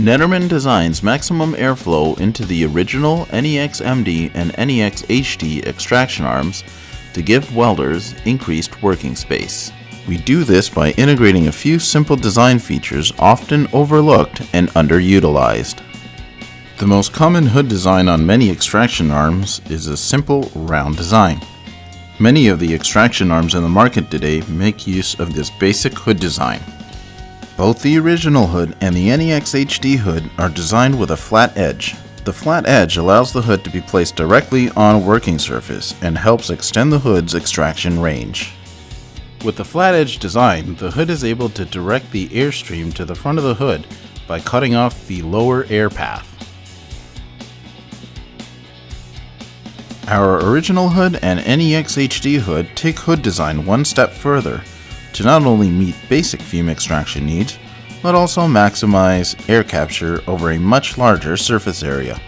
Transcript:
Nederman designs maximum airflow into the original NEX-MD and NEX-HD extraction arms to give welders increased working space. We do this by integrating a few simple design features often overlooked and underutilized. The most common hood design on many extraction arms is a simple round design. Many of the extraction arms in the market today make use of this basic hood design. Both the original hood and the NEX-HD hood are designed with a flat edge. The flat edge allows the hood to be placed directly on a working surface and helps extend the hood's extraction range. With the flat edge design, the hood is able to direct the airstream to the front of the hood by cutting off the lower air path. Our original hood and NEX-HD hood take hood design one step further to not only meet basic fume extraction needs, but also maximize air capture over a much larger surface area.